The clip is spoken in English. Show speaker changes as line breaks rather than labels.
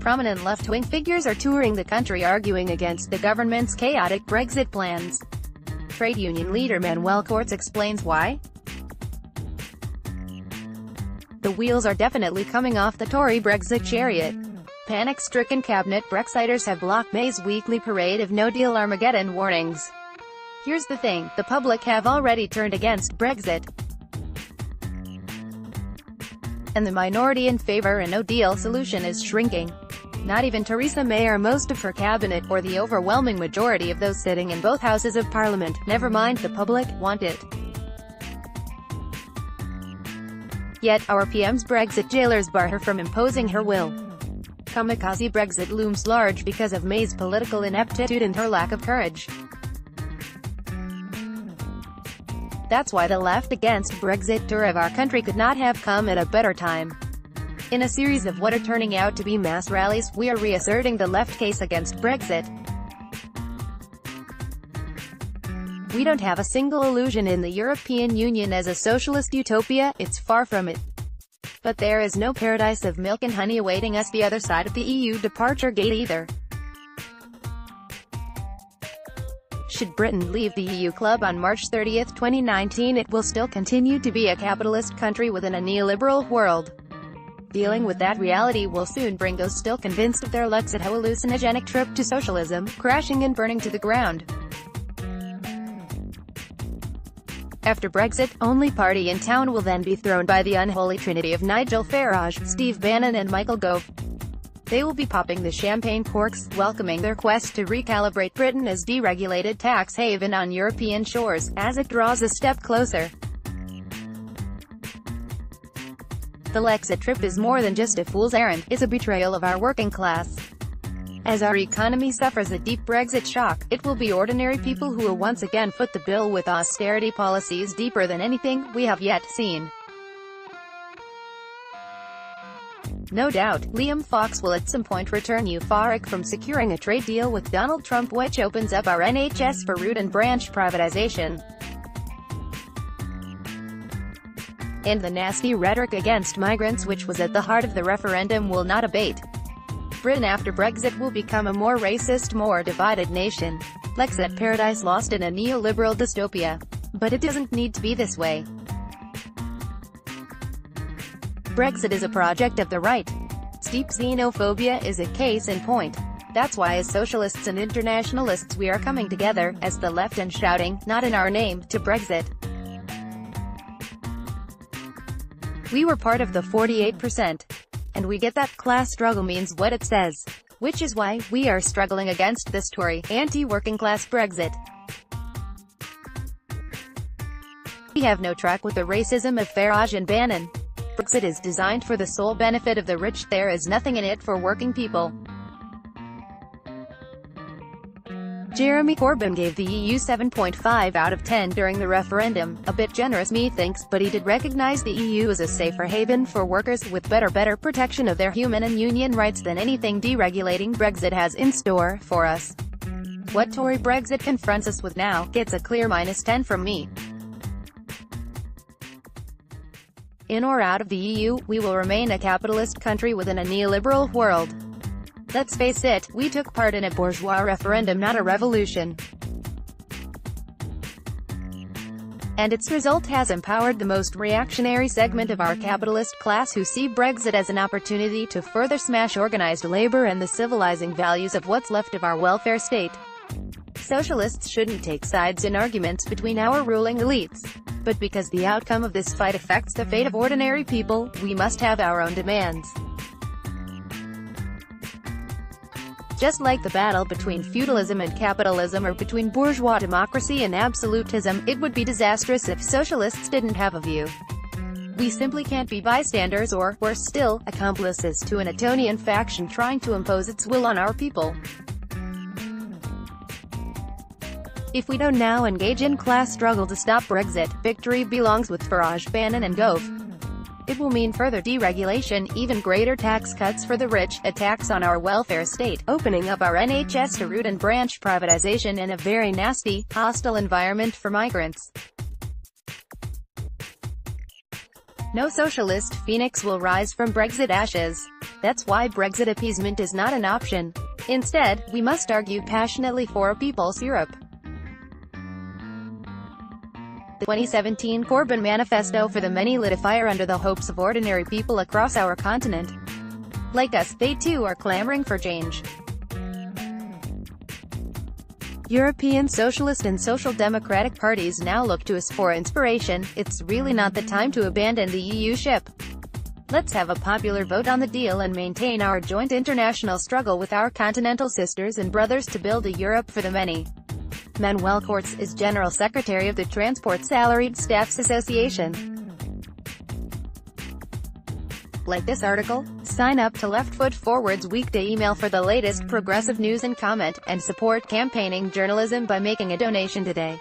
Prominent left-wing figures are touring the country arguing against the government's chaotic Brexit plans. Trade union leader Manuel Cortes explains why. The wheels are definitely coming off the Tory Brexit chariot. Panic-stricken Cabinet Brexiters have blocked May's weekly parade of no-deal Armageddon warnings. Here's the thing, the public have already turned against Brexit. And the minority in favour a no-deal solution is shrinking. Not even Theresa May or most of her cabinet, or the overwhelming majority of those sitting in both houses of parliament, never mind the public, want it. Yet, our PM's Brexit jailers bar her from imposing her will. Kamikaze Brexit looms large because of May's political ineptitude and her lack of courage. That's why the left against Brexit tour of our country could not have come at a better time. In a series of what are turning out to be mass rallies, we are reasserting the left case against Brexit. We don't have a single illusion in the European Union as a socialist utopia, it's far from it. But there is no paradise of milk and honey awaiting us the other side of the EU departure gate either. Should Britain leave the EU club on March 30, 2019, it will still continue to be a capitalist country within a neoliberal world. Dealing with that reality will soon bring those still convinced of their lucks at a hallucinogenic trip to socialism, crashing and burning to the ground. After Brexit, only party in town will then be thrown by the unholy trinity of Nigel Farage, Steve Bannon and Michael Gove. They will be popping the champagne corks, welcoming their quest to recalibrate Britain as deregulated tax haven on European shores, as it draws a step closer. The Lexit trip is more than just a fool's errand, it's a betrayal of our working class. As our economy suffers a deep Brexit shock, it will be ordinary people who will once again foot the bill with austerity policies deeper than anything we have yet seen. No doubt, Liam Fox will at some point return euphoric from securing a trade deal with Donald Trump which opens up our NHS for root and branch privatization. And the nasty rhetoric against migrants which was at the heart of the referendum will not abate. Britain after Brexit will become a more racist, more divided nation. Lexit paradise lost in a neoliberal dystopia. But it doesn't need to be this way. Brexit is a project of the right. Steep xenophobia is a case in point. That's why as socialists and internationalists we are coming together, as the left and shouting, not in our name, to Brexit. We were part of the 48%. And we get that class struggle means what it says. Which is why we are struggling against this Tory, anti-working class Brexit. We have no track with the racism of Farage and Bannon. Brexit is designed for the sole benefit of the rich, there is nothing in it for working people. Jeremy Corbyn gave the EU 7.5 out of 10 during the referendum, a bit generous methinks, but he did recognise the EU as a safer haven for workers, with better protection of their human and union rights than anything deregulating Brexit has in store for us. What Tory Brexit confronts us with now, gets a clear -10 from me. In or out of the EU, we will remain a capitalist country within a neoliberal world. Let's face it, we took part in a bourgeois referendum, not a revolution. And its result has empowered the most reactionary segment of our capitalist class who see Brexit as an opportunity to further smash organised labour and the civilizing values of what's left of our welfare state. Socialists shouldn't take sides in arguments between our ruling elites. But because the outcome of this fight affects the fate of ordinary people, we must have our own demands. Just like the battle between feudalism and capitalism or between bourgeois democracy and absolutism, it would be disastrous if socialists didn't have a view. We simply can't be bystanders or, worse still, accomplices to an Etonian faction trying to impose its will on our people. If we don't now engage in class struggle to stop Brexit, victory belongs with Farage, Bannon and Gove. It will mean further deregulation, even greater tax cuts for the rich, attacks on our welfare state, opening up our NHS to root and branch privatization, and a very nasty, hostile environment for migrants. No socialist phoenix will rise from Brexit ashes. That's why Brexit appeasement is not an option. Instead, we must argue passionately for a people's Europe. The 2017 Corbyn Manifesto for the Many lit a fire under the hopes of ordinary people across our continent. Like us, they too are clamoring for change. European Socialist and Social Democratic parties now look to us for inspiration. It's really not the time to abandon the EU ship. Let's have a popular vote on the deal and maintain our joint international struggle with our continental sisters and brothers to build a Europe for the many. Manuel Cortes is General Secretary of the Transport Salaried Staffs Association. Like this article? Sign up to Left Foot Forward's weekday email for the latest progressive news and comment, and support campaigning journalism by making a donation today.